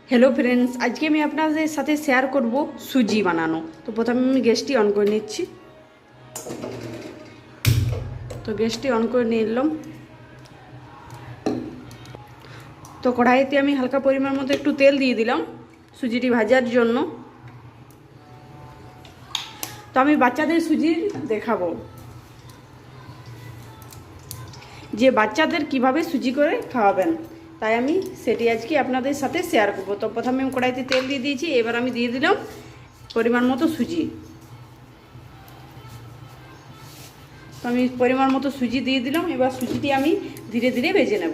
Hello friends, आज के मैं अपना साथे शेयर करब सुजी बनानो। तो प्रथम मैं गैसटी अन कर निচ্ছি। तो गैसटी अन कर निলাম। तो कढ़ाईते আমি হালকা পরিমাণ মতো একটু তেল দিয়ে দিলাম সুজিটি ভাজার জন্য। তো আমি বাচ্চাদের সুজি দেখাবো যে বাচ্চাদের কিভাবে সুজি করে খাওয়াবেন, তাই আমি সেটি আজকে আপনাদের সাথে শেয়ার করব। তো প্রথমে আমি কড়াইতে তেল দিয়ে দিয়েছি, এবার আমি দিয়ে দিলাম পরিমাণ মতো সুজি। তো আমি পরিমাণ মতো সুজি দিয়ে দিলাম, এবার সুজিটি আমি ধীরে ধীরে ভেজে নেব।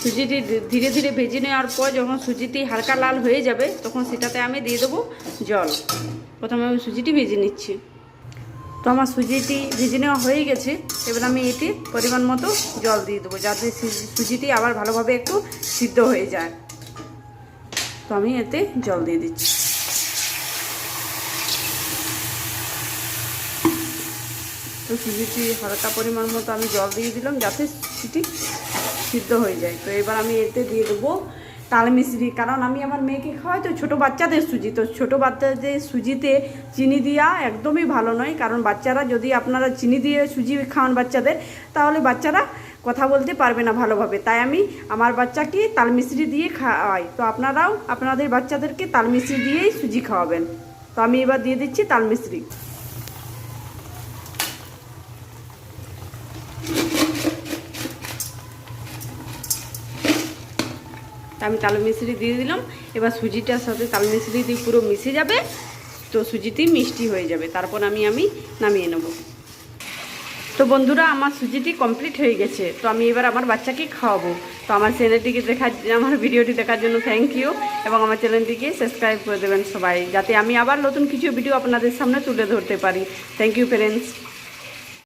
সুজিটি ধীরে ধীরে ভেজে নেওয়ার পর যখন সুজিটি হালকা লাল হয়ে যাবে তখন সেটাতে আমি দিয়ে দেবো জল। প্রথমে আমি সুজিটি ভেজে নিচ্ছি। তো আমার সুজিটি ভেজে নেওয়া হয়ে গেছে, এবার আমি এতে পরিমাণ মতো জল দিয়ে দেবো যাতে সুজিটি আবার ভালোভাবে একটু সিদ্ধ হয়ে যায়। তো আমি এতে জল দিয়ে দিচ্ছি। তো সুজিটি হালকা পরিমাণ মতো আমি জল দিয়ে দিলাম যাতে সুজিটি সিদ্ধ হয়ে যায়। তো এবার আমি এতে দিয়ে দেবো তাল মিশ্রি, কারণ আমি আমার মেয়েকে খাওয়াই তো ছোটো বাচ্চাদের সুজি। তো ছোটো বাচ্চাদের সুজিতে চিনি দেওয়া একদমই ভালো নয়, কারণ বাচ্চারা যদি আপনারা চিনি দিয়ে সুজি খাওয়ান বাচ্চাদের, তাহলে বাচ্চারা কথা বলতে পারবে না ভালোভাবে। তাই আমি আমার বাচ্চাকে তাল মিশ্রি দিয়ে খাওয়াই। তো আপনারাও আপনাদের বাচ্চাদেরকে তাল মিশ্রি দিয়েই সুজি খাওয়াবেন। তো আমি এবার দিয়ে দিচ্ছি তাল মিশ্রি। আমি তাল মিশ্রি দিয়ে দিলাম। এবার সুজিটার সাথে তাল মিশ্রি দিয়ে পুরো মিশে যাবে, তো সুজিটি মিষ্টি হয়ে যাবে। তারপর আমি নামিয়ে নেব। তো বন্ধুরা, আমার সুজিটি কমপ্লিট হয়ে গেছে। তো আমি এবার আমার বাচ্চাকে খাওয়াবো। তো আমার চ্যানেলটিকে আমার ভিডিওটি দেখার জন্য থ্যাংক ইউ, এবং আমার চ্যানেলটিকে সাবস্ক্রাইব করে দেবেন সবাই, যাতে আমি আবার নতুন কিছু ভিডিও আপনাদের সামনে তুলে ধরতে পারি। Thank you friends.